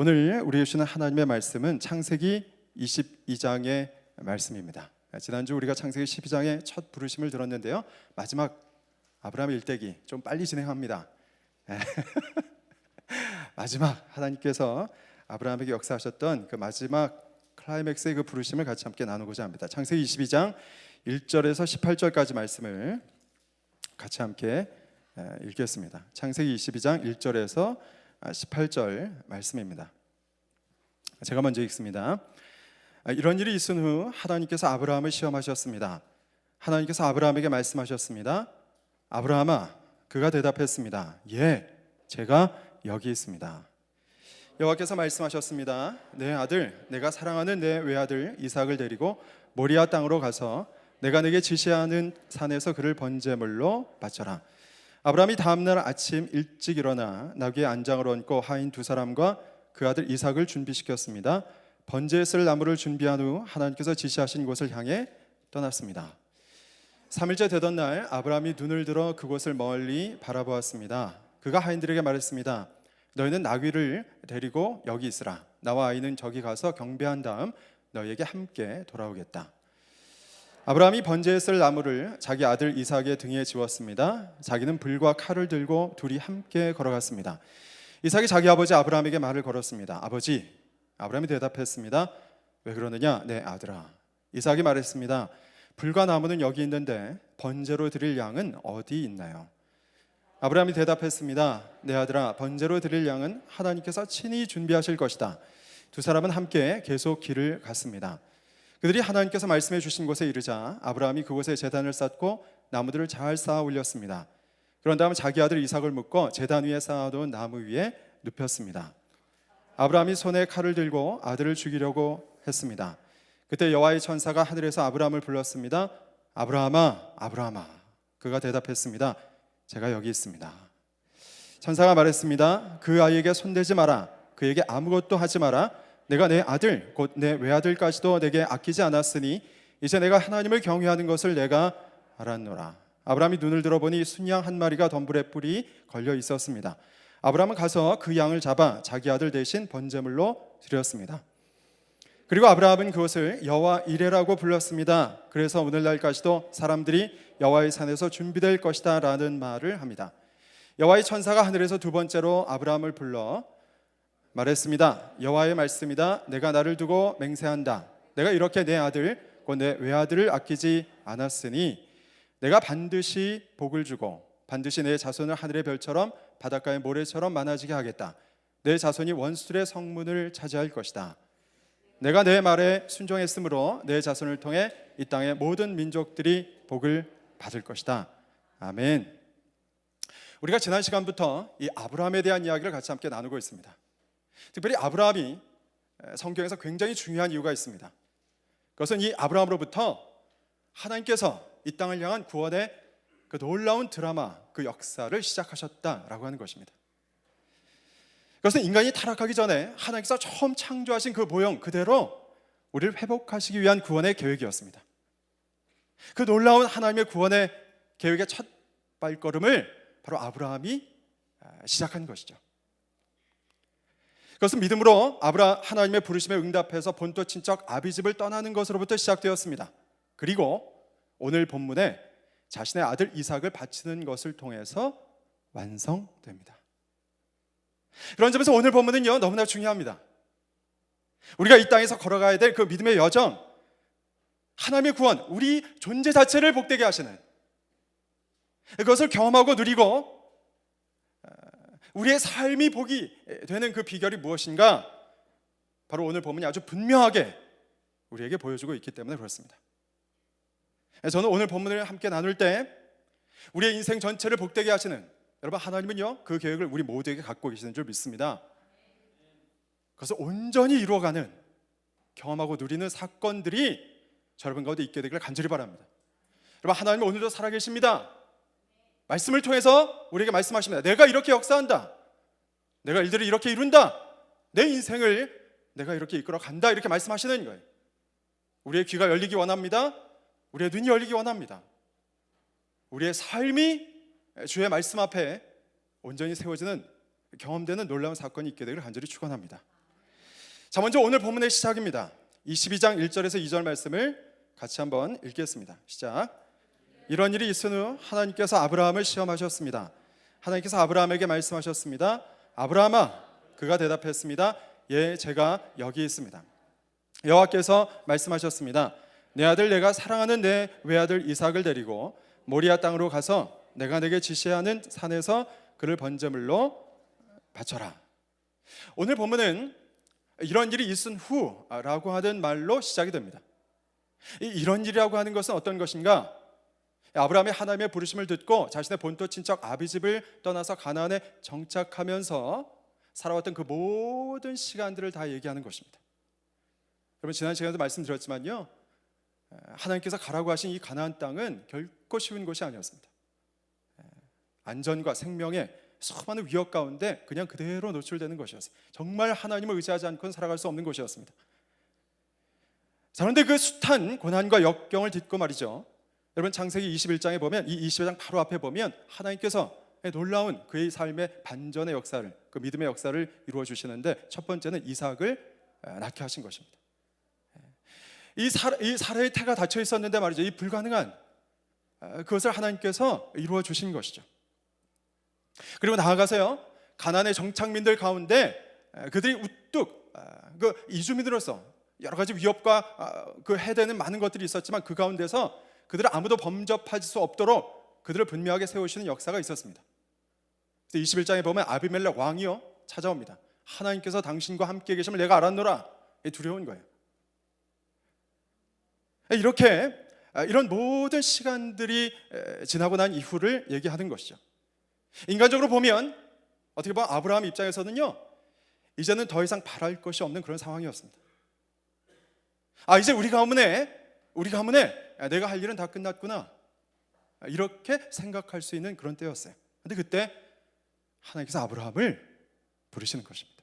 오늘 우리에게 주시는 하나님의 말씀은 창세기 22장의 말씀입니다. 지난주 우리가 창세기 12장의 첫 부르심을 들었는데요, 마지막 아브라함의 일대기 좀 빨리 진행합니다. 마지막 하나님께서 아브라함에게 역사하셨던 그 마지막 클라이맥스의 그 부르심을 같이 함께 나누고자 합니다. 창세기 22장 1절에서 18절까지 말씀을 같이 함께 읽겠습니다. 창세기 22장 1절에서 18절 말씀입니다. 제가 먼저 읽습니다. 이런 일이 있은 후 하나님께서 아브라함을 시험하셨습니다. 하나님께서 아브라함에게 말씀하셨습니다. 아브라함아, 그가 대답했습니다. 예, 제가 여기 있습니다. 여호와께서 말씀하셨습니다. 내 아들, 내가 사랑하는 내 외아들 이삭을 데리고 모리아 땅으로 가서 내가 네게 지시하는 산에서 그를 번제물로 바쳐라. 아브라함이 다음날 아침 일찍 일어나 나귀의 안장을 얹고 하인 두 사람과 그 아들 이삭을 준비시켰습니다. 번제에 쓸 나무를 준비한 후 하나님께서 지시하신 곳을 향해 떠났습니다. 3일째 되던 날 아브라함이 눈을 들어 그곳을 멀리 바라보았습니다. 그가 하인들에게 말했습니다. 너희는 나귀를 데리고 여기 있으라. 나와 아이는 저기 가서 경배한 다음 너희에게 함께 돌아오겠다. 아브라함이 번제에 쓸 나무를 자기 아들 이삭의 등에 지웠습니다. 자기는 불과 칼을 들고 둘이 함께 걸어갔습니다. 이삭이 자기 아버지 아브라함에게 말을 걸었습니다. 아버지. 아브라함이 대답했습니다. 왜 그러느냐, 내 아들아. 이삭이 말했습니다. 불과 나무는 여기 있는데 번제로 드릴 양은 어디 있나요? 아브라함이 대답했습니다. 내 아들아, 번제로 드릴 양은 하나님께서 친히 준비하실 것이다. 두 사람은 함께 계속 길을 갔습니다. 그들이 하나님께서 말씀해 주신 곳에 이르자 아브라함이 그곳에 제단을 쌓고 나무들을 잘 쌓아 올렸습니다. 그런 다음 자기 아들 이삭을 묶어 제단 위에 쌓아놓은 나무 위에 눕혔습니다. 아브라함이 손에 칼을 들고 아들을 죽이려고 했습니다. 그때 여호와의 천사가 하늘에서 아브라함을 불렀습니다. 아브라함아, 아브라함아. 그가 대답했습니다. 제가 여기 있습니다. 천사가 말했습니다. 그 아이에게 손대지 마라. 그에게 아무것도 하지 마라. 내가 내 아들, 곧 내 외아들까지도 내게 아끼지 않았으니 이제 내가 하나님을 경외하는 것을 내가 알았노라. 아브라함이 눈을 들어보니 순양 한 마리가 덤불에 뿔이 걸려 있었습니다. 아브라함은 가서 그 양을 잡아 자기 아들 대신 번제물로 드렸습니다. 그리고 아브라함은 그것을 여호와 이레라고 불렀습니다. 그래서 오늘날까지도 사람들이 여호와의 산에서 준비될 것이다 라는 말을 합니다. 여호와의 천사가 하늘에서 두 번째로 아브라함을 불러 말했습니다. 여호와의 말씀이다. 내가 나를 두고 맹세한다. 내가 이렇게 내 아들, 곧 내 외아들을 아끼지 않았으니 내가 반드시 복을 주고 반드시 내 자손을 하늘의 별처럼 바닷가의 모래처럼 많아지게 하겠다. 내 자손이 원수들의 성문을 차지할 것이다. 내가 내 말에 순종했으므로 내 자손을 통해 이 땅의 모든 민족들이 복을 받을 것이다. 아멘. 우리가 지난 시간부터 이 아브라함에 대한 이야기를 같이 함께 나누고 있습니다. 특별히 아브라함이 성경에서 굉장히 중요한 이유가 있습니다. 그것은 이 아브라함으로부터 하나님께서 이 땅을 향한 구원의 그 놀라운 드라마, 그 역사를 시작하셨다라고 하는 것입니다. 그것은 인간이 타락하기 전에 하나님께서 처음 창조하신 그 모형 그대로 우리를 회복하시기 위한 구원의 계획이었습니다. 그 놀라운 하나님의 구원의 계획의 첫 발걸음을 바로 아브라함이 시작한 것이죠. 그것은 믿음으로 하나님의 부르심에 응답해서 본토 친척 아비집을 떠나는 것으로부터 시작되었습니다. 그리고 오늘 본문에 자신의 아들 이삭을 바치는 것을 통해서 완성됩니다. 그런 점에서 오늘 본문은요, 너무나 중요합니다. 우리가 이 땅에서 걸어가야 될 그 믿음의 여정, 하나님의 구원, 우리 존재 자체를 복되게 하시는, 그것을 경험하고 누리고 우리의 삶이 복이 되는 그 비결이 무엇인가? 바로 오늘 본문이 아주 분명하게 우리에게 보여주고 있기 때문에 그렇습니다. 저는 오늘 본문을 함께 나눌 때 우리의 인생 전체를 복되게 하시는, 여러분, 하나님은요 그 계획을 우리 모두에게 갖고 계시는 줄 믿습니다. 그것을 온전히 이루어가는, 경험하고 누리는 사건들이 여러분 가운데 있게 되기를 간절히 바랍니다. 여러분, 하나님은 오늘도 살아계십니다. 말씀을 통해서 우리에게 말씀하십니다. 내가 이렇게 역사한다. 내가 일들을 이렇게 이룬다. 내 인생을 내가 이렇게 이끌어 간다. 이렇게 말씀하시는 거예요. 우리의 귀가 열리기 원합니다. 우리의 눈이 열리기 원합니다. 우리의 삶이 주의 말씀 앞에 온전히 세워지는, 경험되는 놀라운 사건이 있게 되기를 간절히 축원합니다. 자, 먼저 오늘 본문의 시작입니다. 22장 1절에서 2절 말씀을 같이 한번 읽겠습니다. 시작. 이런 일이 있은 후 하나님께서 아브라함을 시험하셨습니다. 하나님께서 아브라함에게 말씀하셨습니다. 아브라함아, 그가 대답했습니다. 예, 제가 여기 있습니다. 여호와께서 말씀하셨습니다. 내 아들, 내가 사랑하는 내 외아들 이삭을 데리고 모리아 땅으로 가서 내가 내게 지시하는 산에서 그를 번제물로 바쳐라. 오늘 본문은 이런 일이 있은 후라고 하는 말로 시작이 됩니다. 이런 일이라고 하는 것은 어떤 것인가? 아브라함이 하나님의 부르심을 듣고 자신의 본토 친척 아비집을 떠나서 가나안에 정착하면서 살아왔던 그 모든 시간들을 다 얘기하는 것입니다. 여러분, 지난 시간에도 말씀드렸지만요, 하나님께서 가라고 하신 이 가나안 땅은 결코 쉬운 곳이 아니었습니다. 안전과 생명의 수많은 위협 가운데 그냥 그대로 노출되는 것이었어요. 정말 하나님을 의지하지 않고는 살아갈 수 없는 곳이었습니다. 자, 그런데 그 숱한 고난과 역경을 딛고 말이죠, 여러분, 창세기 21장에 보면, 이 22장 바로 앞에 보면 하나님께서 놀라운 그의 삶의 반전의 역사를, 그 믿음의 역사를 이루어 주시는데, 첫 번째는 이삭을 낳게 하신 것입니다. 이 사라의 태가 닫혀 있었는데 말이죠, 이 불가능한 그것을 하나님께서 이루어 주신 것이죠. 그리고 나아가서요, 가나안의 정착민들 가운데 그들이 우뚝 그 이주민으로서 여러 가지 위협과 그 해대는 많은 것들이 있었지만, 그 가운데서 그들을 아무도 범접할 수 없도록 그들을 분명하게 세우시는 역사가 있었습니다. 21장에 보면 아비멜렉 왕이요 찾아옵니다. 하나님께서 당신과 함께 계심을 내가 알았노라. 두려운 거예요. 이렇게 이런 모든 시간들이 지나고 난 이후를 얘기하는 것이죠. 인간적으로 보면, 어떻게 보면 아브라함 입장에서는요, 이제는 더 이상 바랄 것이 없는 그런 상황이었습니다. 이제 우리 가문에 내가 할 일은 다 끝났구나, 이렇게 생각할 수 있는 그런 때였어요. 그런데 그때 하나님께서 아브라함을 부르시는 것입니다.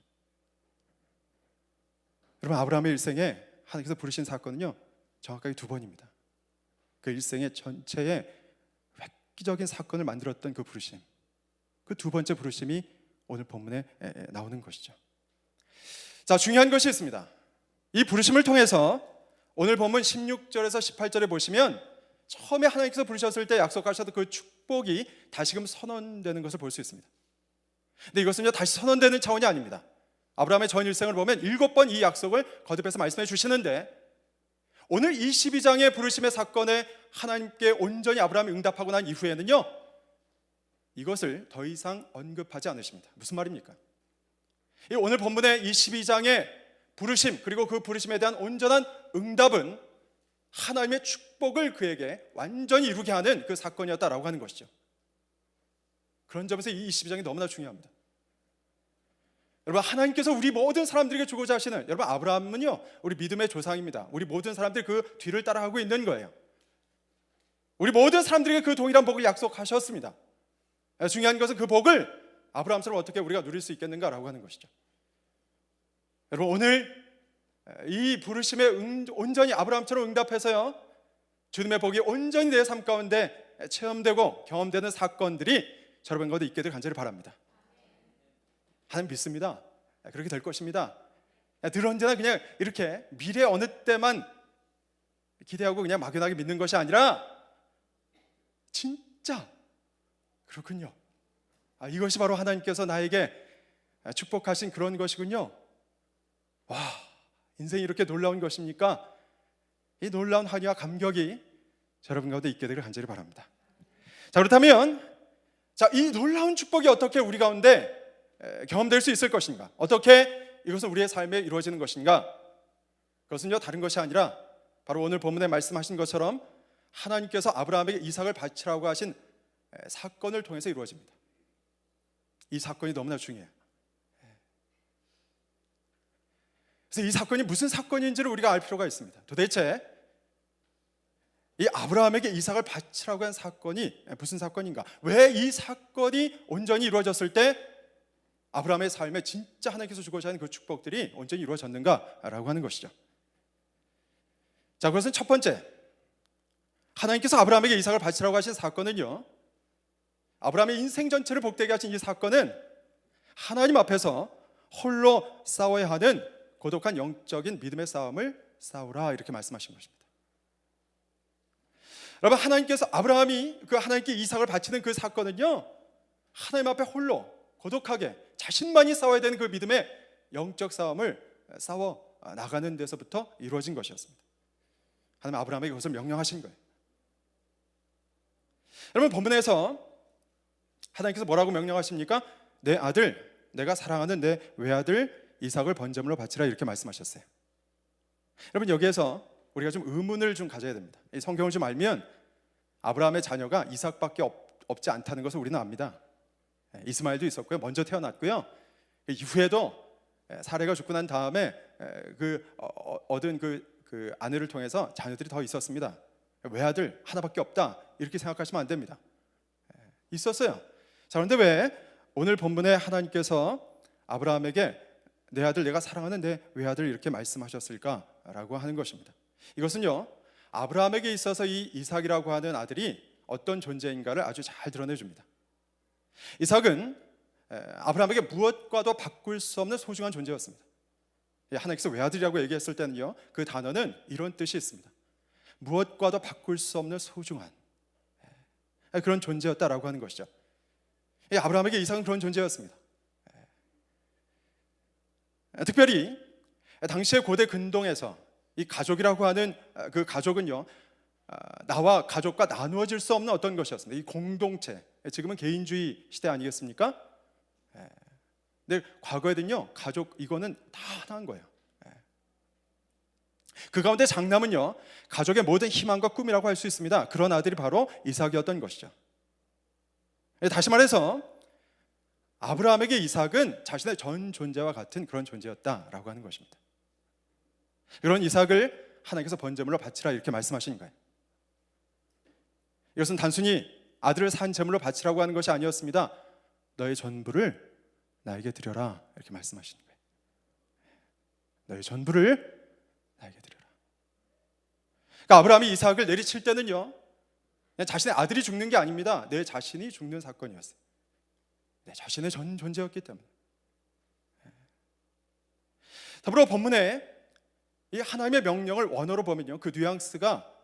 여러분, 아브라함의 일생에 하나님께서 부르신 사건은요, 정확하게 두 번입니다. 그 일생의 전체에 획기적인 사건을 만들었던 그 부르심, 그 두 번째 부르심이 오늘 본문에 나오는 것이죠. 자, 중요한 것이 있습니다. 이 부르심을 통해서 오늘 본문 16절에서 18절에 보시면, 처음에 하나님께서 부르셨을 때 약속하셨던 그 축복이 다시금 선언되는 것을 볼 수 있습니다. 근데 이것은요, 다시 선언되는 차원이 아닙니다. 아브라함의 전 일생을 보면 7번 이 약속을 거듭해서 말씀해 주시는데, 오늘 22장의 부르심의 사건에 하나님께 온전히 아브라함이 응답하고 난 이후에는요, 이것을 더 이상 언급하지 않으십니다. 무슨 말입니까? 오늘 본문의 22장의 부르심, 그리고 그 부르심에 대한 온전한 응답은 하나님의 축복을 그에게 완전히 이루게 하는 그 사건이었다라고 하는 것이죠. 그런 점에서 이 22장이 너무나 중요합니다. 여러분, 하나님께서 우리 모든 사람들에게 주고자 하시는, 여러분, 아브라함은요, 우리 믿음의 조상입니다. 우리 모든 사람들이 그 뒤를 따라가고 있는 거예요. 우리 모든 사람들에게 그 동일한 복을 약속하셨습니다. 중요한 것은 그 복을 아브라함처럼 어떻게 우리가 누릴 수 있겠는가라고 하는 것이죠. 여러분, 오늘 이 부르심에 온전히 아브라함처럼 응답해서요, 주님의 복이 온전히 내 삶 가운데 체험되고 경험되는 사건들이 여러분 가운데 있게 될 간절히 바랍니다. 하나님 믿습니다. 그렇게 될 것입니다. 늘 언제나 그냥 이렇게 미래 어느 때만 기대하고 그냥 막연하게 믿는 것이 아니라, 진짜 그렇군요, 이것이 바로 하나님께서 나에게 축복하신 그런 것이군요. 와, 인생이 이렇게 놀라운 것입니까? 이 놀라운 환희와 감격이 여러분 가운데 있게 되기를 간절히 바랍니다. 자, 그렇다면 이 놀라운 축복이 어떻게 우리 가운데 경험될 수 있을 것인가? 어떻게 이것은 우리의 삶에 이루어지는 것인가? 그것은요, 다른 것이 아니라 바로 오늘 본문에 말씀하신 것처럼 하나님께서 아브라함에게 이삭을 바치라고 하신 사건을 통해서 이루어집니다. 이 사건이 너무나 중요해요. 그래서 이 사건이 무슨 사건인지를 우리가 알 필요가 있습니다. 도대체 이 아브라함에게 이삭을 바치라고 한 사건이 무슨 사건인가? 왜 이 사건이 온전히 이루어졌을 때 아브라함의 삶에 진짜 하나님께서 주고자 하는 그 축복들이 온전히 이루어졌는가라고 하는 것이죠. 자, 그것은 첫 번째, 하나님께서 아브라함에게 이삭을 바치라고 하신 사건은요, 아브라함의 인생 전체를 복되게 하신 이 사건은 하나님 앞에서 홀로 싸워야 하는 고독한 영적인 믿음의 싸움을 싸우라 이렇게 말씀하신 것입니다. 여러분, 하나님께서 아브라함이 그 하나님께 이삭을 바치는 그 사건은요, 하나님 앞에 홀로 고독하게 자신만이 싸워야 되는 그 믿음의 영적 싸움을 싸워 나가는 데서부터 이루어진 것이었습니다. 하나님 아브라함에게 그것을 명령하신 거예요. 여러분, 본문에서 하나님께서 뭐라고 명령하십니까? 내 아들, 내가 사랑하는 내 외아들 이삭을 번제물로 바치라 이렇게 말씀하셨어요. 여러분, 여기에서 우리가 좀 의문을 좀 가져야 됩니다. 이 성경을 좀 알면 아브라함의 자녀가 이삭밖에 없지 않다는 것을 우리는 압니다. 이스마엘도 있었고요, 먼저 태어났고요, 이후에도 사레가 죽고 난 다음에 얻은 그 아내를 통해서 자녀들이 더 있었습니다. 외아들 하나밖에 없다 이렇게 생각하시면 안 됩니다. 있었어요. 자, 그런데 왜 오늘 본문에 하나님께서 아브라함에게 내 아들, 내가 사랑하는 내 외아들 이렇게 말씀하셨을까라고 하는 것입니다. 이것은요, 아브라함에게 있어서 이 이삭이라고 하는 아들이 어떤 존재인가를 아주 잘 드러내줍니다. 이삭은 아브라함에게 무엇과도 바꿀 수 없는 소중한 존재였습니다. 하나님께서 외아들이라고 얘기했을 때는요, 그 단어는 이런 뜻이 있습니다. 무엇과도 바꿀 수 없는 소중한 그런 존재였다라고 하는 것이죠. 아브라함에게 이삭은 그런 존재였습니다. 특별히 당시의 고대 근동에서 이 가족이라고 하는 그 가족은요, 나와 가족과 나누어질 수 없는 어떤 것이었습니다. 이 공동체, 지금은 개인주의 시대 아니겠습니까? 근데 과거에는요, 가족 이거는 다 하나인 거예요. 그 가운데 장남은요, 가족의 모든 희망과 꿈이라고 할 수 있습니다. 그런 아들이 바로 이삭이었던 것이죠. 다시 말해서 아브라함에게 이삭은 자신의 전 존재와 같은 그런 존재였다라고 하는 것입니다. 그런 이삭을 하나님께서 번제물로 바치라 이렇게 말씀하신 거예요. 이것은 단순히 아들을 산 제물로 바치라고 하는 것이 아니었습니다. 너의 전부를 나에게 드려라 이렇게 말씀하시는 거예요. 너의 전부를 나에게 드려라. 그러니까 아브라함이 이삭을 내리칠 때는요, 그냥 자신의 아들이 죽는 게 아닙니다. 내 자신이 죽는 사건이었어요. 내 자신의 전 존재였기 때문에. 더불어 본문에 이 하나님의 명령을 원어로 보면요, 그 뉘앙스가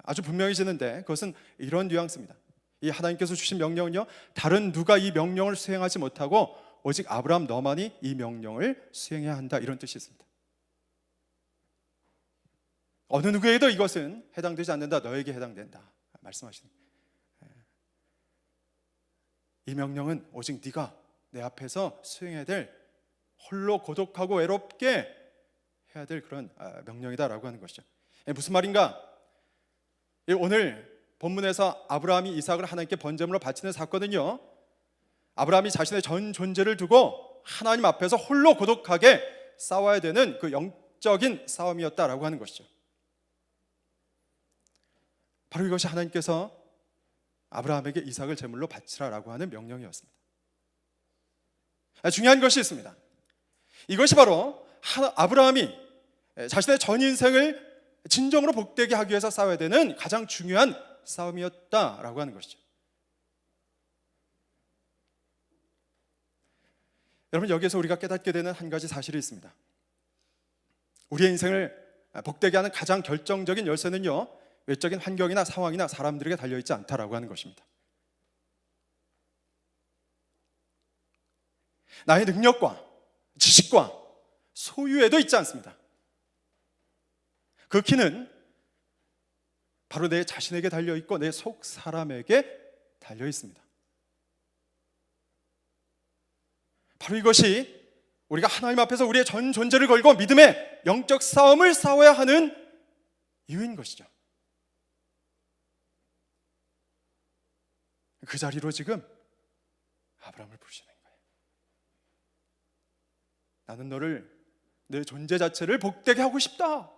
아주 분명해지는데 그것은 이런 뉘앙스입니다. 이 하나님께서 주신 명령은요, 다른 누가 이 명령을 수행하지 못하고 오직 아브라함 너만이 이 명령을 수행해야 한다 이런 뜻이 있습니다. 어느 누구에게도 이것은 해당되지 않는다. 너에게 해당된다 말씀하시는 거예요. 이 명령은 오직 네가 내 앞에서 수행해야 될, 홀로 고독하고 외롭게 해야 될 그런 명령이다라고 하는 것이죠. 무슨 말인가? 오늘 본문에서 아브라함이 이삭을 하나님께 번제물로 바치는 사건은요, 아브라함이 자신의 전 존재를 두고 하나님 앞에서 홀로 고독하게 싸워야 되는 그 영적인 싸움이었다라고 하는 것이죠. 바로 이것이 하나님께서 아브라함에게 이삭을 제물로 바치라라고 하는 명령이었습니다. 중요한 것이 있습니다. 이것이 바로 아브라함이 자신의 전 인생을 진정으로 복되게 하기 위해서 싸워야 되는 가장 중요한 싸움이었다라고 하는 것이죠. 여러분, 여기에서 우리가 깨닫게 되는 한 가지 사실이 있습니다. 우리의 인생을 복되게 하는 가장 결정적인 열쇠는요, 외적인 환경이나 상황이나 사람들에게 달려있지 않다라고 하는 것입니다. 나의 능력과 지식과 소유에도 있지 않습니다. 그 키는 바로 내 자신에게 달려있고 내 속 사람에게 달려있습니다. 바로 이것이 우리가 하나님 앞에서 우리의 전 존재를 걸고 믿음의 영적 싸움을 싸워야 하는 이유인 것이죠. 그 자리로 지금 아브라함을 부르시는 거예요. 나는 너를, 내 존재 자체를 복되게 하고 싶다.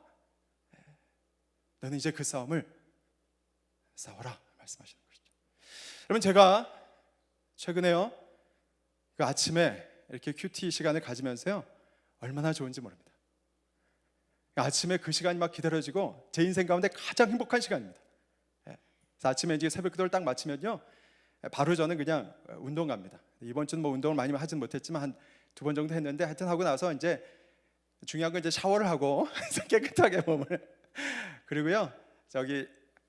너는 이제 그 싸움을 싸워라 말씀하시는 것이죠. 여러분, 제가 최근에요, 그 아침에 이렇게 큐티 시간을 가지면서요, 얼마나 좋은지 모릅니다. 아침에 그 시간이 막 기다려지고 제 인생 가운데 가장 행복한 시간입니다. 그래서 아침에 이제 새벽 기도를 딱 마치면요, 바로 저는 그냥 운동 갑니다. 이번 주는 뭐 운동을 많이 하진 못했지만 한 2번 정도 했는데, 하여튼 하고 나서 이제 중요한 건 이제 샤워를 하고 깨끗하게 몸을 그리고요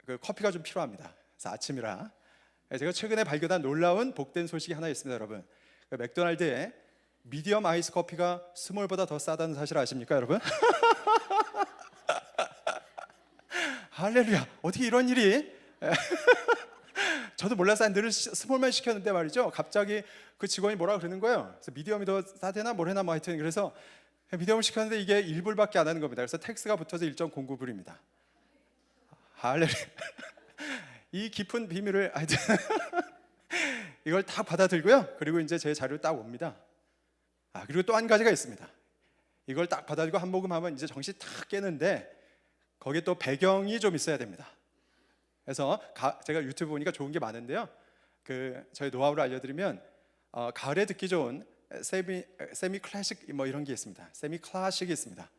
그 커피가 좀 필요합니다. 그래서 아침이라 제가 최근에 발견한 놀라운 복된 소식이 하나 있습니다, 여러분. 그 맥도날드에 미디엄 아이스 커피가 스몰보다 더 싸다는 사실 아십니까, 여러분? 할렐루야! 어떻게 이런 일이? 저도 몰랐어요. 늘 스몰만 시켰는데 말이죠. 갑자기 그 직원이 뭐라 그러는 거예요. 그래서 미디엄이 더 싸대나 뭐래나 뭐 하여튼 그래서 미디엄을 시켰는데 이게 1불밖에 안 하는 겁니다. 그래서 텍스가 붙어서 1.09불입니다. 할렐루야! 이 깊은 비밀을 하여튼 이걸 딱 받아들고요. 그리고 이제 제 자료를 딱 옵니다. 그리고 또 한 가지가 있습니다. 이걸 딱 받아들고 한 모금 하면 이제 정신 탁 깨는데 거기에 또 배경이 좀 있어야 됩니다. 그래서 제가 유튜브 보니까 좋은 게 많은데요. 그 저희 노하우를 알려드리면 가을에 듣기 좋은 세미 클래식 뭐 이런 게 있습니다. 세미 클래식이 있습니다.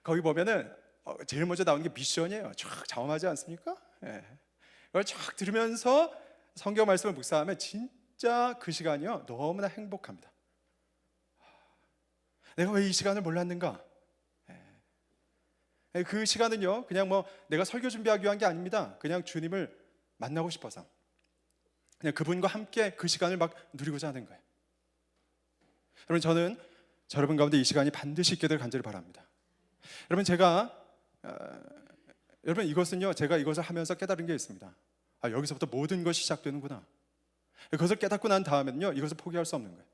거기 보면은 제일 먼저 나오는 게 미션이에요. 쫙 장엄하지 않습니까? 그걸 쫙 들으면서 성경 말씀을 묵상하면 진짜 그 시간이요 너무나 행복합니다. 내가 왜 이 시간을 몰랐는가? 그 시간은요 그냥 뭐 내가 설교 준비하기 위한 게 아닙니다. 그냥 주님을 만나고 싶어서 그냥 그분과 함께 그 시간을 막 누리고자 하는 거예요. 여러분 저는 여러분 가운데 이 시간이 반드시 있게 될 간절히 바랍니다. 여러분 제가 여러분 이것은요 제가 이것을 하면서 깨달은 게 있습니다. 여기서부터 모든 것이 시작되는구나. 그것을 깨닫고 난 다음에는요 이것을 포기할 수 없는 거예요.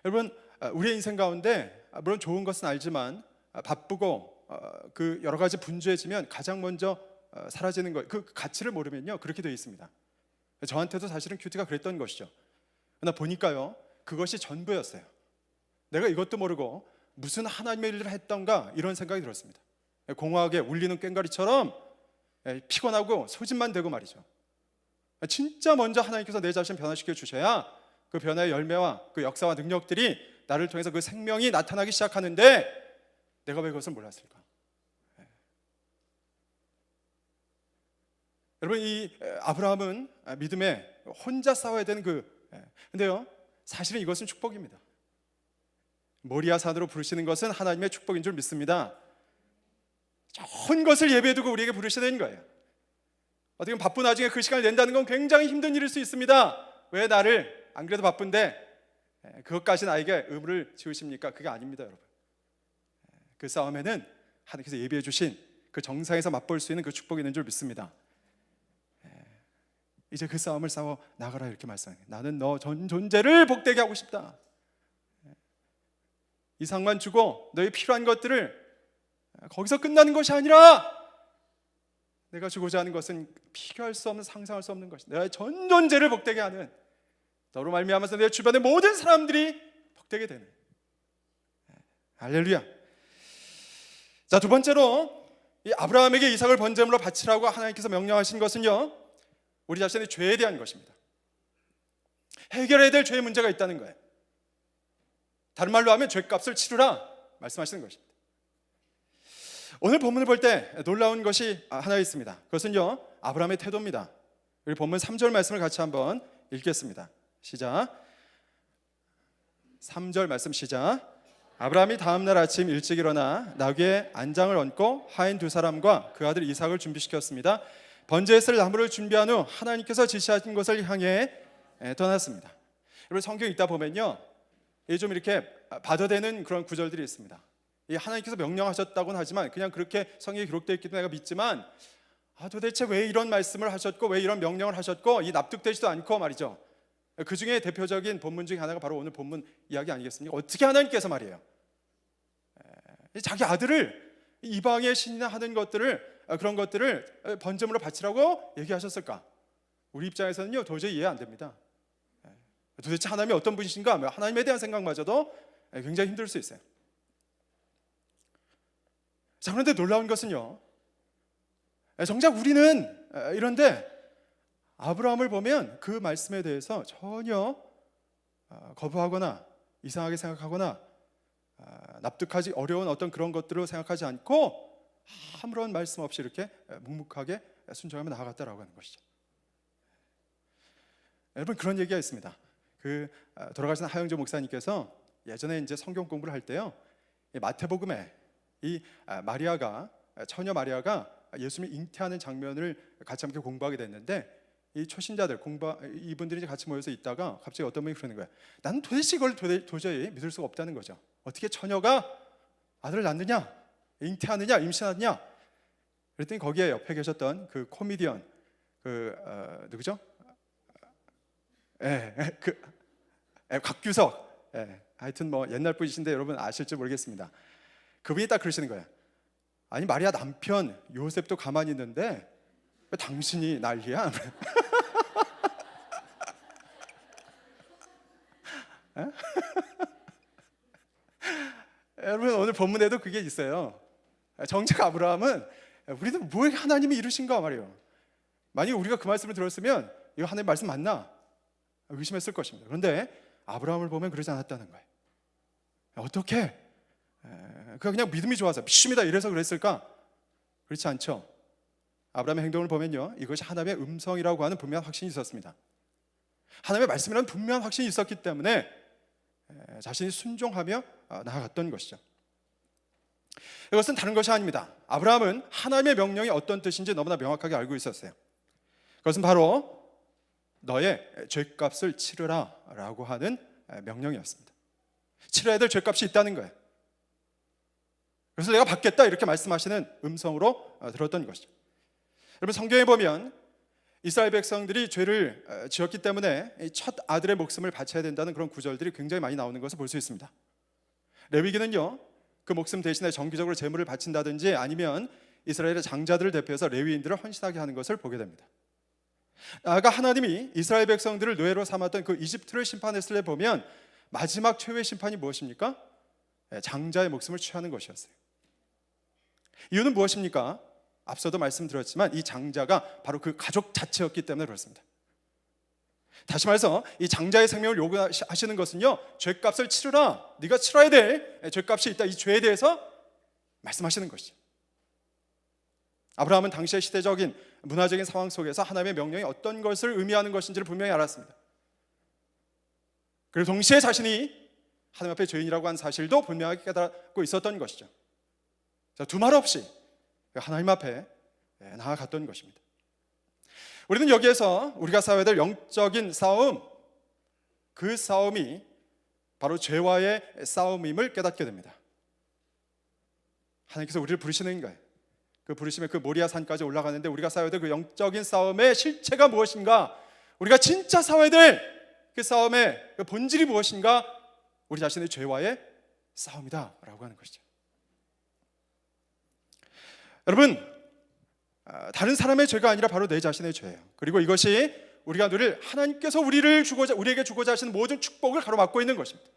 여러분 우리의 인생 가운데 물론 좋은 것은 알지만 바쁘고 그 여러 가지 분주해지면 가장 먼저 사라지는 것, 그 가치를 모르면요 그렇게 되어 있습니다. 저한테도 사실은 큐티가 그랬던 것이죠. 그러나 보니까요 그것이 전부였어요. 내가 이것도 모르고 무슨 하나님의 일을 했던가 이런 생각이 들었습니다. 공허하게 울리는 꽹과리처럼 피곤하고 소진만 되고 말이죠. 진짜 먼저 하나님께서 내 자신 변화시켜 주셔야 그 변화의 열매와 그 역사와 능력들이 나를 통해서 그 생명이 나타나기 시작하는데 내가 왜 그것을 몰랐을까? 여러분 이 아브라함은 믿음에 혼자 싸워야 되는 근데요 사실은 이것은 축복입니다. 모리아 산으로 부르시는 것은 하나님의 축복인 줄 믿습니다. 좋은 것을 예배해 두고 우리에게 부르시는 거예요. 어떻게 보면 바쁜 와중에 그 시간을 낸다는 건 굉장히 힘든 일일 수 있습니다. 왜 나를 안 그래도 바쁜데 그것까지 나에게 의무를 지우십니까? 그게 아닙니다, 여러분. 그 싸움에는 하나님께서 예비해 주신 그 정상에서 맛볼 수 있는 그 축복이 있는 줄 믿습니다. 이제 그 싸움을 싸워 나가라 이렇게 말씀해요. 나는 너 전 존재를 복되게 하고 싶다. 이상만 주고 너의 필요한 것들을 거기서 끝나는 것이 아니라 내가 주고자 하는 것은 비교할 수 없는 상상할 수 없는 것이 내가 전 존재를 복되게 하는 너로 말미암아서 내 주변의 모든 사람들이 복되게 되는 할렐루야. 자, 두 번째로 이 아브라함에게 이삭을 번제물로 바치라고 하나님께서 명령하신 것은요 우리 자신의 죄에 대한 것입니다. 해결해야 될 죄의 문제가 있다는 거예요. 다른 말로 하면 죄값을 치르라 말씀하시는 것입니다. 오늘 본문을 볼 때 놀라운 것이 하나 있습니다. 그것은요 아브라함의 태도입니다. 우리 본문 3절 말씀을 같이 한번 읽겠습니다. 시작. 3절 말씀 시작. 아브라함이 다음날 아침 일찍 일어나 나귀에 안장을 얹고 하인 두 사람과 그 아들 이삭을 준비시켰습니다. 번제에 쓸 나무를 준비한 후 하나님께서 지시하신 것을 향해 떠났습니다. 여러분 성경 읽다 보면요 좀 이렇게 받아대는 그런 구절들이 있습니다. 하나님께서 명령하셨다고는 하지만 그냥 그렇게 성경에 기록되어 있기도 내가 믿지만 도대체 왜 이런 말씀을 하셨고 왜 이런 명령을 하셨고 이 납득되지도 않고 말이죠. 그 중에 대표적인 본문 중에 하나가 바로 오늘 본문 이야기 아니겠습니까? 어떻게 하나님께서 말이에요 자기 아들을 이방의 신이나 하는 것들을 그런 것들을 번제물로 바치라고 얘기하셨을까? 우리 입장에서는요 도저히 이해 안 됩니다. 도대체 하나님이 어떤 분이신가? 하나님에 대한 생각마저도 굉장히 힘들 수 있어요. 자, 그런데 놀라운 것은요 정작 우리는 이런데 아브라함을 보면 그 말씀에 대해서 전혀 거부하거나 이상하게 생각하거나 납득하기 어려운 어떤 그런 것들을 생각하지 않고 아무런 말씀 없이 이렇게 묵묵하게 순종하며 나아갔다라고 하는 것이죠. 여러분 그런 얘기가 있습니다. 돌아가신 하영조 목사님께서 예전에 이제 성경 공부를 할 때요, 이 마태복음에 이 마리아가, 처녀 마리아가 예수님을 잉태하는 장면을 같이 함께 공부하게 됐는데, 이 초신자들 이분들이 이제 같이 모여서 있다가 갑자기 어떤 분이 그러는 거예요. 나는 도대체 이걸 도저히 믿을 수가 없다는 거죠. 어떻게 처녀가 아들을 낳느냐, 잉태하느냐, 임신하느냐. 그랬더니 거기에 옆에 계셨던 그 코미디언, 누구죠? 곽규석. 하여튼 뭐 옛날 분이신데 여러분 아실지 모르겠습니다. 그분이 딱 그러시는 거예요. 아니, 마리아 남편 요셉도 가만히 있는데 왜 당신이 난리야? 여러분, 오늘 본문에도 그게 있어요. 정작 아브라함은 우리는 뭘 하나님이 이루신가 말이에요. 만약에 우리가 그 말씀을 들었으면 이거 하나님 말씀 맞나? 의심했을 것입니다. 그런데 아브라함을 보면 그러지 않았다는 거예요. 어떻게? 그냥 믿음이 좋아서 믿습니다 이래서 그랬을까? 그렇지 않죠. 아브라함의 행동을 보면요, 이것이 하나님의 음성이라고 하는 분명한 확신이 있었습니다. 하나님의 말씀이라는 분명한 확신이 있었기 때문에 자신이 순종하며 나아갔던 것이죠. 이것은 다른 것이 아닙니다. 아브라함은 하나님의 명령이 어떤 뜻인지 너무나 명확하게 알고 있었어요. 그것은 바로 너의 죄값을 치르라 라고 하는 명령이었습니다. 치러야 될 죄값이 있다는 거예요. 그래서 내가 받겠다 이렇게 말씀하시는 음성으로 들었던 것이죠. 여러분, 성경에 보면 이스라엘 백성들이 죄를 지었기 때문에 첫 아들의 목숨을 바쳐야 된다는 그런 구절들이 굉장히 많이 나오는 것을 볼 수 있습니다. 레위기는요, 그 목숨 대신에 정기적으로 제물을 바친다든지 아니면 이스라엘의 장자들을 대표해서 레위인들을 헌신하게 하는 것을 보게 됩니다. 아까 하나님이 이스라엘 백성들을 노예로 삼았던 그 이집트를 심판했을 때 보면 마지막 최후의 심판이 무엇입니까? 장자의 목숨을 취하는 것이었어요. 이유는 무엇입니까? 앞서도 말씀드렸지만 이 장자가 바로 그 가족 자체였기 때문에 그렇습니다. 다시 말해서 이 장자의 생명을 요구하시는 것은요, 죄값을 치르라, 네가 치러야 될 죄값이 있다, 이 죄에 대해서 말씀하시는 것이죠. 아브라함은 당시의 시대적인 문화적인 상황 속에서 하나님의 명령이 어떤 것을 의미하는 것인지를 분명히 알았습니다. 그리고 동시에 자신이 하나님 앞에 죄인이라고 하는 사실도 분명하게 깨닫고 있었던 것이죠. 두말 없이 하나님 앞에 나아갔던 것입니다. 우리는 여기에서 우리가 싸워야 될 영적인 싸움, 그 싸움이 바로 죄와의 싸움임을 깨닫게 됩니다. 하나님께서 우리를 부르시는 거예요. 그 부르심의 그 모리아 산까지 올라가는데 우리가 싸워야 될 그 영적인 싸움의 실체가 무엇인가, 우리가 진짜 싸워야 될 그 싸움의 그 본질이 무엇인가, 우리 자신의 죄와의 싸움이다 라고 하는 것이죠. 여러분, 다른 사람의 죄가 아니라 바로 내 자신의 죄예요. 그리고 이것이 우리가 누릴 하나님께서 우리에게 주고자 하시는 모든 축복을 가로막고 있는 것입니다.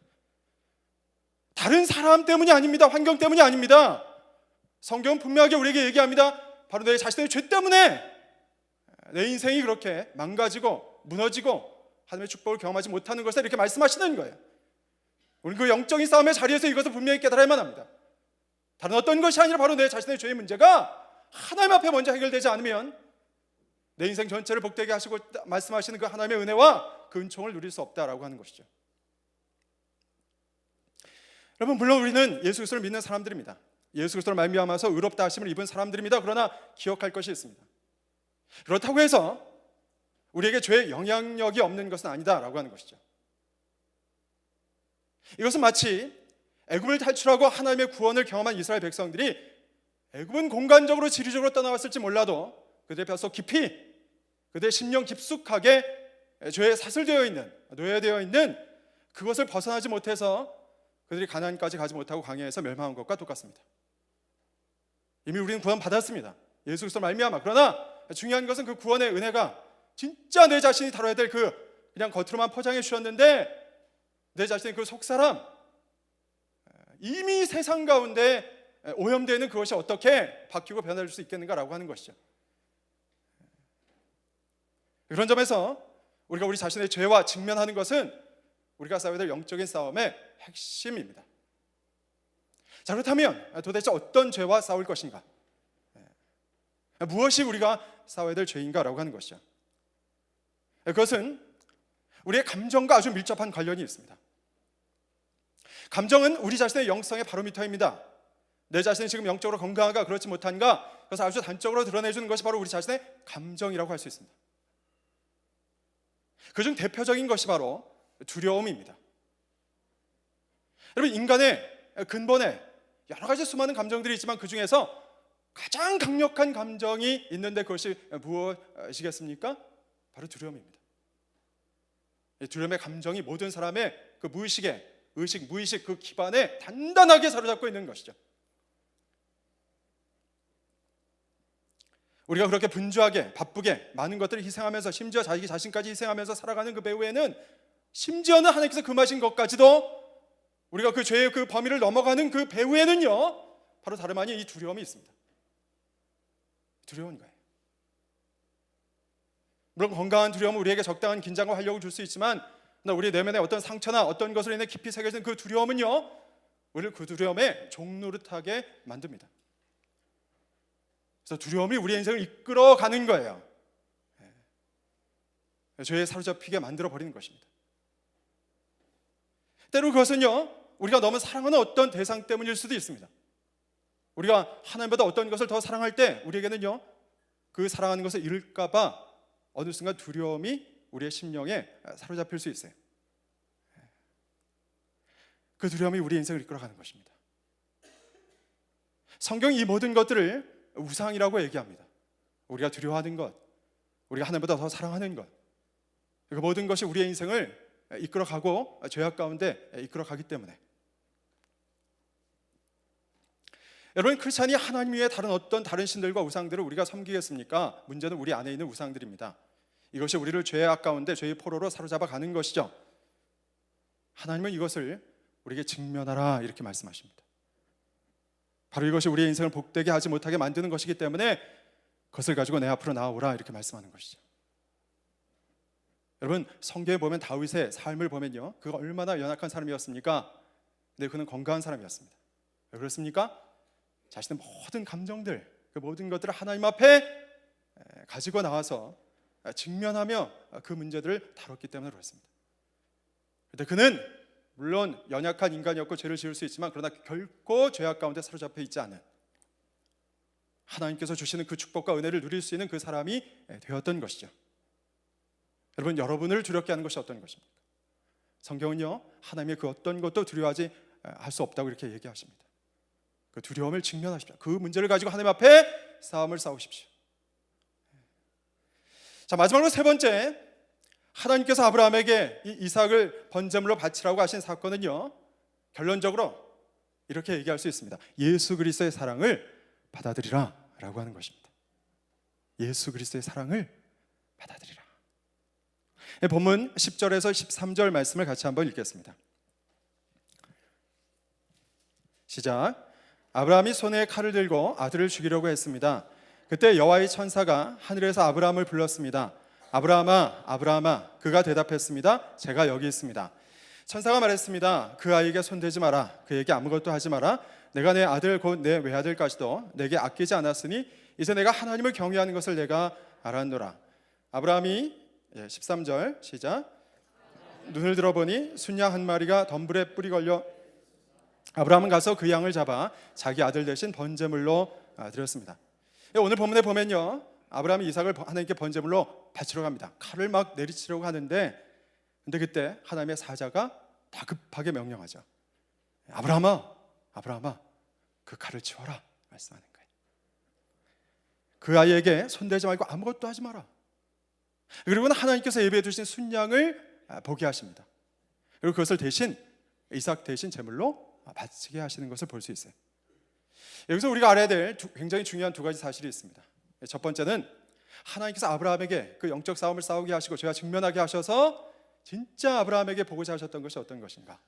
다른 사람 때문이 아닙니다. 환경 때문이 아닙니다. 성경은 분명하게 우리에게 얘기합니다. 바로 내 자신의 죄 때문에 내 인생이 그렇게 망가지고 무너지고 하나님의 축복을 경험하지 못하는 것을 이렇게 말씀하시는 거예요. 우리는 그 영적인 싸움의 자리에서 이것을 분명히 깨달아야만 합니다. 다른 어떤 것이 아니라 바로 내 자신의 죄의 문제가 하나님 앞에 먼저 해결되지 않으면 내 인생 전체를 복되게 하시고 말씀하시는 그 하나님의 은혜와 그 은총을 누릴 수 없다라고 하는 것이죠. 여러분, 물론 우리는 예수 그리스도를 믿는 사람들입니다. 예수 그리스도를 말미암아서 의롭다 하심을 입은 사람들입니다. 그러나 기억할 것이 있습니다. 그렇다고 해서 우리에게 죄의 영향력이 없는 것은 아니다라고 하는 것이죠. 이것은 마치 애굽을 탈출하고 하나님의 구원을 경험한 이스라엘 백성들이 애굽은 공간적으로 지리적으로 떠나왔을지 몰라도 그들의 뼛속 깊이, 그들의 심령 깊숙하게 죄에 사슬되어 있는, 노예되어 있는 그것을 벗어나지 못해서 그들이 가나안까지 가지 못하고 광야에서 멸망한 것과 똑같습니다. 이미 우리는 구원 받았습니다. 예수 그리스도 말미암아. 그러나 중요한 것은 그 구원의 은혜가 진짜 내 자신이 다뤄야 될 그냥 겉으로만 포장해 주셨는데 내 자신의 그 속사람, 이미 세상 가운데 오염되어 있는 그것이 어떻게 바뀌고 변화될 수 있겠는가라고 하는 것이죠. 그런 점에서 우리가 우리 자신의 죄와 직면하는 것은 우리가 싸워야 될 영적인 싸움의 핵심입니다. 자, 그렇다면 도대체 어떤 죄와 싸울 것인가? 무엇이 우리가 싸워야 될 죄인가라고 하는 것이죠. 그것은 우리의 감정과 아주 밀접한 관련이 있습니다. 감정은 우리 자신의 영성의 바로미터입니다. 내 자신이 지금 영적으로 건강한가 그렇지 못한가, 그래서 아주 단적으로 드러내주는 것이 바로 우리 자신의 감정이라고 할 수 있습니다. 그중 대표적인 것이 바로 두려움입니다. 여러분, 인간의 근본에 여러 가지 수많은 감정들이 있지만 그 중에서 가장 강력한 감정이 있는데 그것이 무엇이겠습니까? 바로 두려움입니다. 두려움의 감정이 모든 사람의 그 무의식에, 의식, 무의식 그 기반에 단단하게 사로잡고 있는 것이죠. 우리가 그렇게 분주하게 바쁘게 많은 것들을 희생하면서, 심지어 자기 자신까지 희생하면서 살아가는 그 배후에는, 심지어는 하나님께서 금하신 것까지도 우리가 그 죄의 그 범위를 넘어가는 그 배후에는요, 바로 다름 아닌 이 두려움이 있습니다. 두려운 거예요. 물론 건강한 두려움은 우리에게 적당한 긴장과 활력을 줄 수 있지만, 우리 내면에 어떤 상처나 어떤 것으로 인해 깊이 새겨진 그 두려움은요, 우리를 그 두려움에 종노릇하게 만듭니다. 그래서 두려움이 우리의 인생을 이끌어가는 거예요. 죄에 사로잡히게 만들어버리는 것입니다. 때로 그것은요, 우리가 너무 사랑하는 어떤 대상 때문일 수도 있습니다. 우리가 하나님보다 어떤 것을 더 사랑할 때 우리에게는요, 그 사랑하는 것을 잃을까 봐 어느 순간 두려움이 우리의 심령에 사로잡힐 수 있어요. 그 두려움이 우리의 인생을 이끌어가는 것입니다. 성경이 이 모든 것들을 우상이라고 얘기합니다. 우리가 두려워하는 것, 우리가 하나님보다 더 사랑하는 것, 그 모든 것이 우리의 인생을 이끌어가고 죄악 가운데 이끌어가기 때문에. 여러분, 크리스찬이 하나님 외에 다른 신들과 우상들을 우리가 섬기겠습니까? 문제는 우리 안에 있는 우상들입니다. 이것이 우리를 죄악 가운데 죄의 포로로 사로잡아 가는 것이죠. 하나님은 이것을 우리에게 직면하라 이렇게 말씀하십니다. 바로 이것이 우리의 인생을 복되게 하지 못하게 만드는 것이기 때문에 그것을 가지고 내 앞으로 나오라 이렇게 말씀하는 것이죠. 여러분, 성경에 보면 다윗의 삶을 보면요, 그가 얼마나 연약한 사람이었습니까? 근데 그는 건강한 사람이었습니다. 왜 그렇습니까? 자신의 모든 감정들, 그 모든 것들을 하나님 앞에 가지고 나와서 직면하며 그 문제들을 다뤘기 때문에 그렇습니다. 그런데 그는 물론 연약한 인간이었고 죄를 지을 수 있지만, 그러나 결코 죄악 가운데 사로잡혀 있지 않은, 하나님께서 주시는 그 축복과 은혜를 누릴 수 있는 그 사람이 되었던 것이죠. 여러분, 여러분을 두렵게 하는 것이 어떤 것입니까? 성경은요, 하나님의 그 어떤 것도 두려워하지 할 수 없다고 이렇게 얘기하십니다. 그 두려움을 직면하십시오. 그 문제를 가지고 하나님 앞에 싸움을 싸우십시오. 자, 마지막으로 세 번째, 하나님께서 아브라함에게 이 이삭을 번제물로 바치라고 하신 사건은요, 결론적으로 이렇게 얘기할 수 있습니다. 예수 그리스도의 사랑을 받아들이라 라고 하는 것입니다. 예수 그리스도의 사랑을 받아들이라. 본문 10절에서 13절 말씀을 같이 한번 읽겠습니다. 시작. 아브라함이 손에 칼을 들고 아들을 죽이려고 했습니다. 그때 여호와의 천사가 하늘에서 아브라함을 불렀습니다. 아브라함아, 아브라함아. 그가 대답했습니다. 제가 여기 있습니다. 천사가 말했습니다. 그 아이에게 손대지 마라. 그에게 아무것도 하지 마라. 내가 내 아들 곧 내 외아들까지도 내게 아끼지 않았으니 이제 내가 하나님을 경외하는 것을 내가 알았노라. 아브라함이 13절 시작. 눈을 들어보니 순양 한 마리가 덤불에 뿔이 걸려 아브라함은 가서 그 양을 잡아 자기 아들 대신 번제물로 드렸습니다. 오늘 본문에 보면요, 아브라함이 이삭을 하나님께 번제물로 바치러 갑니다. 칼을 막 내리치려고 하는데, 근데 그때 하나님의 사자가 다급하게 명령하죠. 아브라함아, 아브라함아, 그 칼을 치워라 말씀하는 거예요. 그 아이에게 손대지 말고 아무것도 하지 마라. 그리고는 하나님께서 예배해 주신 순양을 보게 하십니다. 그리고 그것을 대신 이삭 대신 제물로 바치게 하시는 것을 볼 수 있어요. 여기서 우리가 알아야 될 굉장히 중요한 두 가지 사실이 있습니다. 첫 번째는 하나님께서 아브라함에게 그 영적 싸움을 싸우게 하시고 죄와 직면하게 하셔서 진짜 아브라함에게 보고자 하셨던 것이 어떤 것인가?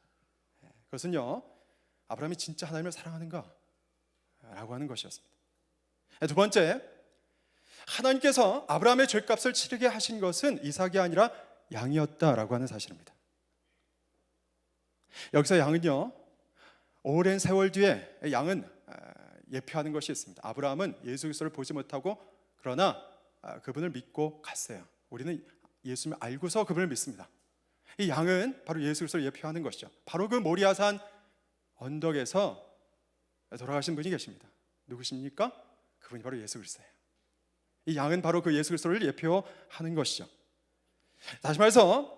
그것은요, 아브라함이 진짜 하나님을 사랑하는가? 라고 하는 것이었습니다. 두 번째, 하나님께서 아브라함의 죄값을 치르게 하신 것은 이삭이 아니라 양이었다라고 하는 사실입니다. 여기서 양은요, 오랜 세월 뒤에 양은 예표하는 것이 있습니다. 아브라함은 예수 그리스도를 보지 못하고 그러나 그분을 믿고 갔어요. 우리는 예수님을 알고서 그분을 믿습니다. 이 양은 바로 예수 그리스도를 예표하는 것이죠. 바로 그 모리아산 언덕에서 돌아가신 분이 계십니다. 누구십니까? 그분이 바로 예수 그리스도예요. 이 양은 바로 그 예수 그리스도를 예표하는 것이죠. 다시 말해서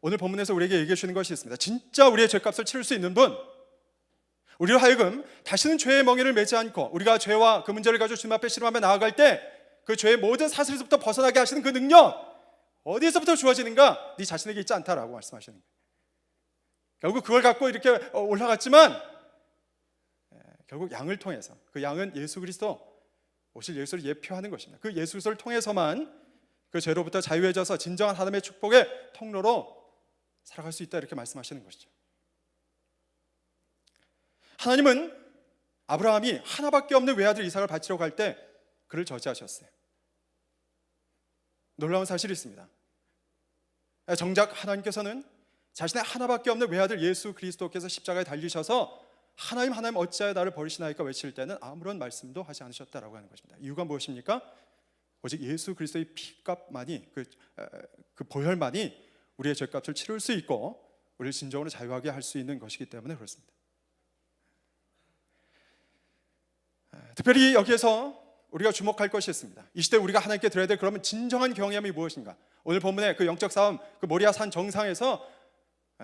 오늘 본문에서 우리에게 얘기해 주시는 것이 있습니다. 진짜 우리의 죄값을 치를 수 있는 분, 우리로 하여금 다시는 죄의 멍에를 매지 않고 우리가 죄와 그 문제를 가지고 주님 앞에 씨름하며 나아갈 때 그 죄의 모든 사슬에서부터 벗어나게 하시는 그 능력, 어디에서부터 주어지는가? 네 자신에게 있지 않다라고 말씀하시는 거예요. 결국 그걸 갖고 이렇게 올라갔지만 결국 양을 통해서, 그 양은 예수 그리스도, 오실 예수를 예표하는 것입니다. 그 예수 그리스도를 통해서만 그 죄로부터 자유해져서 진정한 하나님의 축복의 통로로 살아갈 수 있다, 이렇게 말씀하시는 것이죠. 하나님은 아브라함이 하나밖에 없는 외아들 이삭을 바치러 갈 때 그를 저지하셨어요. 놀라운 사실이 있습니다. 정작 하나님께서는 자신의 하나밖에 없는 외아들 예수 그리스도께서 십자가에 달리셔서 하나님 어찌하여 나를 버리시나이까 외칠 때는 아무런 말씀도 하지 않으셨다라고 하는 것입니다. 이유가 무엇입니까? 오직 예수 그리스도의 피값만이, 그 보혈만이 우리의 죄값을 치를 수 있고 우리를 진정으로 자유하게 할 수 있는 것이기 때문에 그렇습니다. 특별히 여기에서 우리가 주목할 것이 있습니다. 이 시대 우리가 하나님께 드려야 될 그러면 진정한 경외함이 무엇인가? 오늘 본문의 그 영적 싸움, 그 모리아 산 정상에서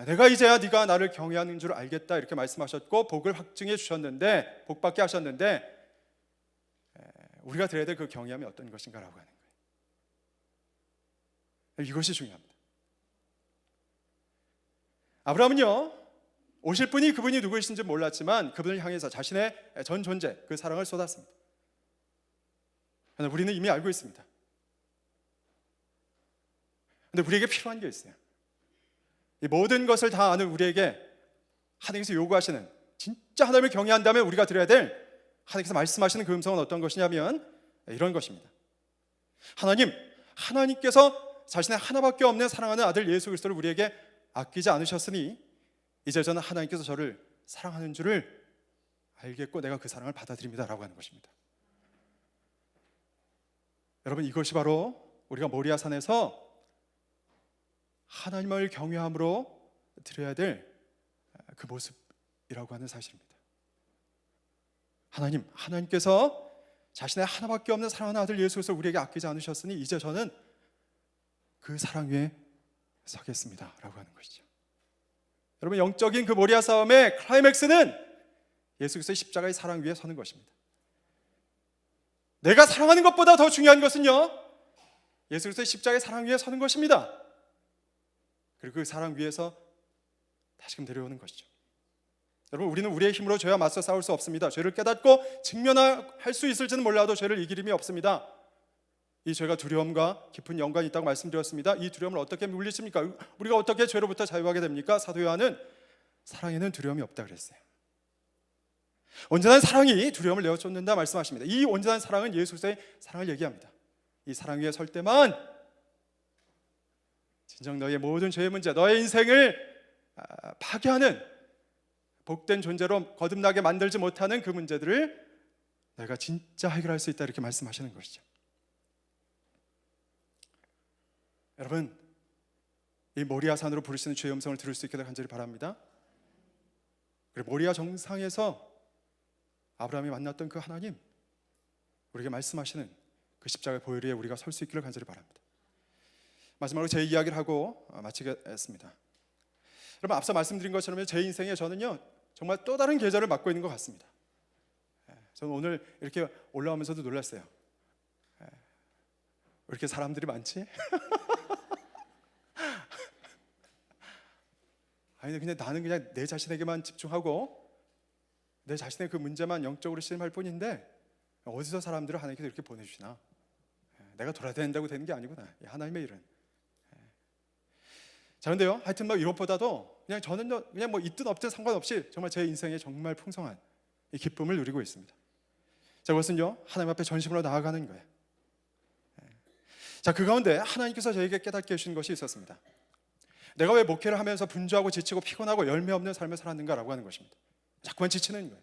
내가 이제야 네가 나를 경외하는 줄 알겠다, 이렇게 말씀하셨고 복을 확증해 주셨는데, 복받게 하셨는데, 우리가 드려야 될 그 경외함이 어떤 것인가라고 하는 거예요. 이것이 중요합니다. 아브라함은요, 오실 분이 그분이 누구이신지 몰랐지만 그분을 향해서 자신의 전 존재, 그 사랑을 쏟았습니다. 그러나 우리는 이미 알고 있습니다. 그런데 우리에게 필요한 게 있어요. 이 모든 것을 다 아는 우리에게 하나님께서 요구하시는, 진짜 하나님을 경외한다면 우리가 드려야 될 하나님께서 말씀하시는 그 음성은 어떤 것이냐면 이런 것입니다. 하나님께서 자신의 하나밖에 없는 사랑하는 아들 예수 그리스도를 우리에게 아끼지 않으셨으니 이제 저는 하나님께서 저를 사랑하는 줄을 알겠고 내가 그 사랑을 받아들입니다라고 하는 것입니다. 여러분, 이것이 바로 우리가 모리아산에서 하나님을 경외함으로 드려야 될 그 모습이라고 하는 사실입니다. 하나님께서 자신의 하나밖에 없는 사랑하는 아들 예수 그리스도를 우리에게 아끼지 않으셨으니 이제 저는 그 사랑 위에 서겠습니다 라고 하는 것이죠. 여러분, 영적인 그 모리아 싸움의 클라이맥스는 예수 그리스도의 십자가의 사랑 위에 서는 것입니다. 내가 사랑하는 것보다 더 중요한 것은요, 예수 그리스도의 십자가의 사랑 위에 서는 것입니다. 그리고 그 사랑 위에서 다시금 내려오는 것이죠. 여러분, 우리는 우리의 힘으로 죄와 맞서 싸울 수 없습니다. 죄를 깨닫고 직면할 수 있을지는 몰라도 죄를 이길 힘이 없습니다. 이 죄가 두려움과 깊은 연관이 있다고 말씀드렸습니다. 이 두려움을 어떻게 물리십니까? 우리가 어떻게 죄로부터 자유하게 됩니까? 사도 요한은 사랑에는 두려움이 없다 그랬어요. 온전한 사랑이 두려움을 내어쫓는다 말씀하십니다. 이 온전한 사랑은 예수 그리스도의 사랑을 얘기합니다. 이 사랑 위에 설 때만 진정 너의 모든 죄의 문제, 너의 인생을 파괴하는, 복된 존재로 거듭나게 만들지 못하는 그 문제들을 내가 진짜 해결할 수 있다, 이렇게 말씀하시는 것이죠. 여러분, 이 모리아산으로 부르시는 주의 음성을 들을 수 있게 간절히 바랍니다. 그리고 모리아 정상에서 아브라함이 만났던 그 하나님, 우리에게 말씀하시는 그 십자가의 보혈 위에 우리가 설 수 있기를 간절히 바랍니다. 마지막으로 제 이야기를 하고 마치겠습니다. 여러분, 앞서 말씀드린 것처럼 제 인생에 저는요 정말 또 다른 계절을 맞고 있는 것 같습니다. 저는 오늘 이렇게 올라오면서도 놀랐어요. 왜 이렇게 사람들이 많지? 아니, 그냥 나는 그냥 내 자신에게만 집중하고 내 자신의 그 문제만 영적으로 씨름할 뿐인데 어디서 사람들을 하나님께서 이렇게 보내주시나? 내가 돌아다닌다고 되는 게 아니구나, 하나님의 일은. 자, 근데요, 하여튼 이것보다도 그냥 저는 그냥 있든 없든 상관없이 정말 제 인생에 정말 풍성한 이 기쁨을 누리고 있습니다. 자, 그것은요, 하나님 앞에 전심으로 나아가는 거예요. 자, 그 가운데 하나님께서 저에게 깨닫게 해주신 것이 있었습니다. 내가 왜 목회를 하면서 분주하고 지치고 피곤하고 열매 없는 삶을 살았는가라고 하는 것입니다. 자꾸만 지치는 거예요.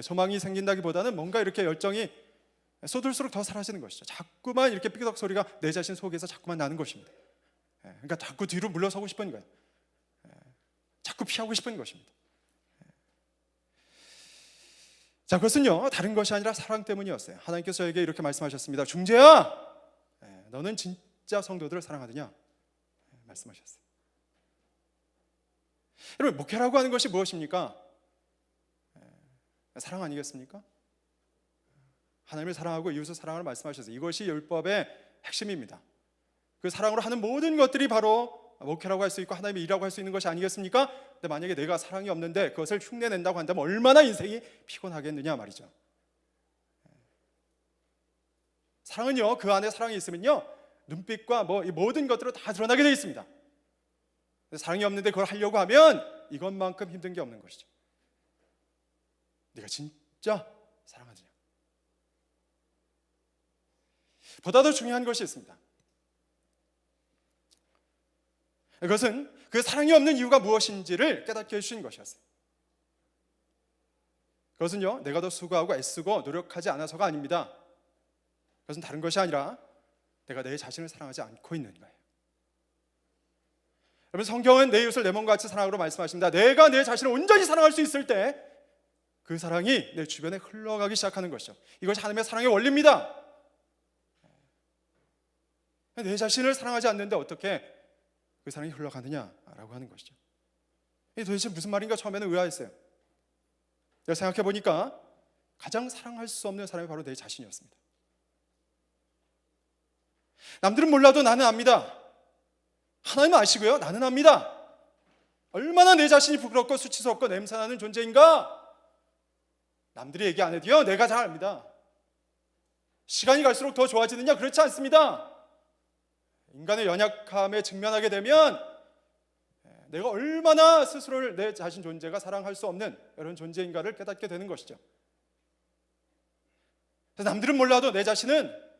소망이 생긴다기보다는 뭔가 이렇게 열정이 쏟을수록 더 사라지는 것이죠. 자꾸만 이렇게 삐그덕 소리가 내 자신 속에서 자꾸만 나는 것입니다. 그러니까 자꾸 뒤로 물러서고 싶은 거예요. 자꾸 피하고 싶은 것입니다. 자, 그것은요 다른 것이 아니라 사랑 때문이었어요. 하나님께서 저에게 이렇게 말씀하셨습니다. 중재야, 너는 진짜 성도들을 사랑하느냐? 말씀하셨어요. 여러분, 목회라고 하는 것이 무엇입니까? 사랑 아니겠습니까? 하나님을 사랑하고 이웃을 사랑하는 말씀하셨어요. 이것이 율법의 핵심입니다. 그 사랑으로 하는 모든 것들이 바로 목회라고 할 수 있고 하나님의 일이라고 할 수 있는 것이 아니겠습니까? 근데 만약에 내가 사랑이 없는데 그것을 흉내낸다고 한다면 얼마나 인생이 피곤하겠느냐 말이죠. 사랑은요, 그 안에 사랑이 있으면요 눈빛과 이 모든 것들로 다 드러나게 되어 있습니다. 사랑이 없는데 그걸 하려고 하면 이것만큼 힘든 게 없는 것이죠. 네가 진짜 사랑하느냐? 보다 더 중요한 것이 있습니다. 그것은 그 사랑이 없는 이유가 무엇인지를 깨닫게 해주신 것이었어요. 그것은요 내가 더 수고하고 애쓰고 노력하지 않아서가 아닙니다. 그것은 다른 것이 아니라 내가 내 자신을 사랑하지 않고 있는 거예요. 여러분, 성경은 내 이웃을 내 몸과 같이 사랑으로 말씀하십니다. 내가 내 자신을 온전히 사랑할 수 있을 때 그 사랑이 내 주변에 흘러가기 시작하는 것이죠. 이것이 하나님의 사랑의 원리입니다. 내 자신을 사랑하지 않는데 어떻게 그 사랑이 흘러가느냐라고 하는 것이죠. 이게 도대체 무슨 말인가 처음에는 의아했어요. 제가 생각해 보니까 가장 사랑할 수 없는 사람이 바로 내 자신이었습니다. 남들은 몰라도 나는 압니다. 하나님은 아시고요, 나는 압니다. 얼마나 내 자신이 부끄럽고 수치스럽고 냄새나는 존재인가? 남들이 얘기 안 해도요 내가 잘 압니다. 시간이 갈수록 더 좋아지느냐? 그렇지 않습니다. 인간의 연약함에 직면하게 되면 내가 얼마나 스스로를, 내 자신 존재가 사랑할 수 없는 이런 존재인가를 깨닫게 되는 것이죠. 그래서 남들은 몰라도 내 자신은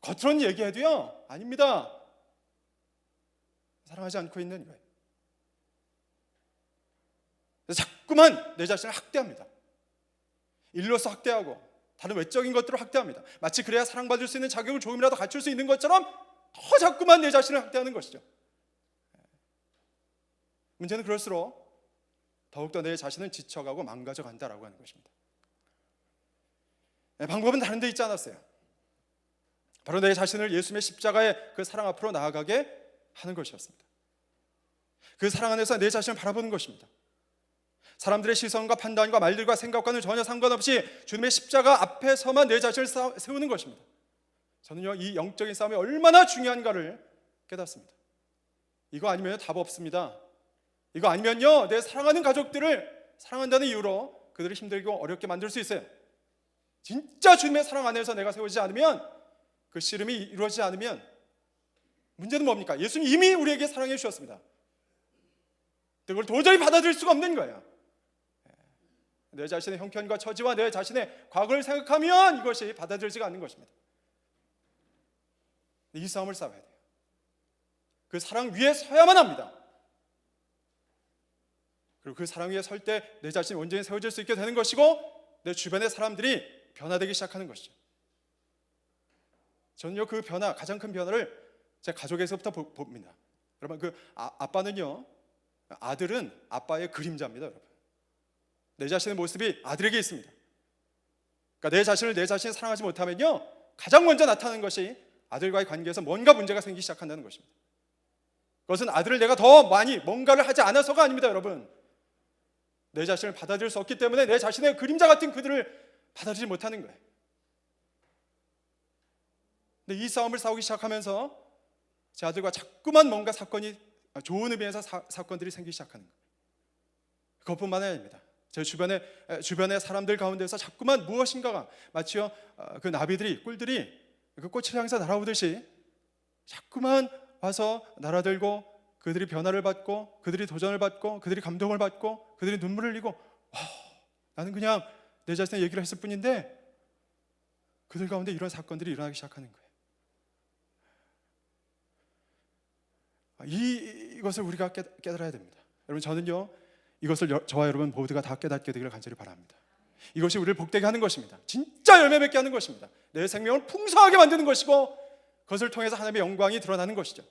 겉으로는 얘기해도요 아닙니다. 사랑하지 않고 있는 거예요. 그래서 자꾸만 내 자신을 학대합니다. 일로서 학대하고 다른 외적인 것들로 학대합니다. 마치 그래야 사랑받을 수 있는 자격을 조금이라도 갖출 수 있는 것처럼 더 자꾸만 내 자신을 학대하는 것이죠. 문제는 그럴수록 더욱더 내 자신은 지쳐가고 망가져 간다라고 하는 것입니다. 방법은 다른 데 있지 않았어요. 바로 내 자신을 예수님의 십자가의 그 사랑 앞으로 나아가게 하는 것이었습니다. 그 사랑 안에서 내 자신을 바라보는 것입니다. 사람들의 시선과 판단과 말들과 생각과는 전혀 상관없이 주님의 십자가 앞에서만 내 자신을 세우는 것입니다. 저는요 이 영적인 싸움이 얼마나 중요한가를 깨닫습니다. 이거 아니면 답 없습니다. 이거 아니면요 내 사랑하는 가족들을 사랑한다는 이유로 그들을 힘들고 어렵게 만들 수 있어요. 진짜 주님의 사랑 안에서 내가 세워지지 않으면, 그 씨름이 이루어지지 않으면 문제는 뭡니까? 예수님 이미 우리에게 사랑해 주셨습니다. 그걸 도저히 받아들일 수가 없는 거예요. 내 자신의 형편과 처지와 내 자신의 과거를 생각하면 이것이 받아들이지가 않는 것입니다. 이 싸움을 싸워야 돼요. 그 사랑 위에 서야만 합니다. 그리고 그 사랑 위에 설 때 내 자신이 온전히 세워질 수 있게 되는 것이고 내 주변의 사람들이 변화되기 시작하는 것이죠. 저는요 그 변화, 가장 큰 변화를 제 가족에서부터 봅니다. 여러분, 그 아빠는요, 아들은 아빠의 그림자입니다. 여러분, 내 자신의 모습이 아들에게 있습니다. 그러니까 내 자신이 사랑하지 못하면요 가장 먼저 나타나는 것이 아들과의 관계에서 뭔가 문제가 생기기 시작한다는 것입니다. 그것은 아들을 내가 더 많이 뭔가를 하지 않아서가 아닙니다. 여러분, 내 자신을 받아들일 수 없기 때문에 내 자신의 그림자 같은 그들을 받아들이지 못하는 거예요. 근데 이 싸움을 싸우기 시작하면서 제 아들과 자꾸만 뭔가 사건이, 좋은 의미에서 사건들이 생기기 시작하는 거예요. 그것뿐만 아닙니다. 제 주변의 사람들 가운데서 자꾸만 무엇인가가 마치요 그 나비들이, 꿀들이 그 꽃을 향해서 날아오듯이 자꾸만 와서 날아들고 그들이 변화를 받고 그들이 도전을 받고 그들이 감동을 받고 그들이 눈물을 흘리고, 나는 그냥 내 자신의 얘기를 했을 뿐인데 그들 가운데 이런 사건들이 일어나기 시작하는 거예요. 이것을 우리가 깨달아야 됩니다. 여러분, 저는요 이것을 저와 여러분 모두가 다 깨닫게 되기를 간절히 바랍니다. 이것이 우리를 복되게 하는 것입니다. 진짜 열매 맺게 하는 것입니다. 내 생명을 풍성하게 만드는 것이고 그것을 통해서 하나님의 영광이 드러나는 것이죠.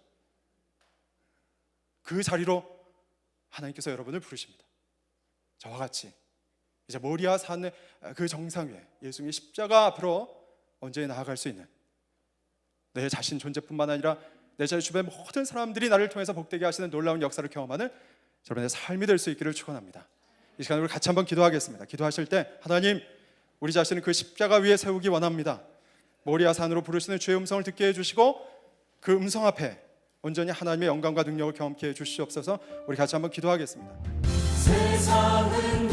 그 자리로 하나님께서 여러분을 부르십니다. 저와 같이 이제 모리아 산의 그 정상 위에 예수님의 십자가 앞으로 언제 나아갈 수 있는, 내 자신 존재뿐만 아니라 내 주변 모든 사람들이 나를 통해서 복되게 하시는 놀라운 역사를 경험하는 여러분의 삶이 될 수 있기를 축원합니다. 이 시간에 우리 같이 한번 기도하겠습니다. 기도하실 때 하나님, 우리 자신을 그 십자가 위에 세우기 원합니다. 모리아 산으로 부르시는 주의 음성을 듣게 해주시고 그 음성 앞에 온전히 하나님의 영광과 능력을 경험케 해주시옵소서. 우리 같이 한번 기도하겠습니다. 세상은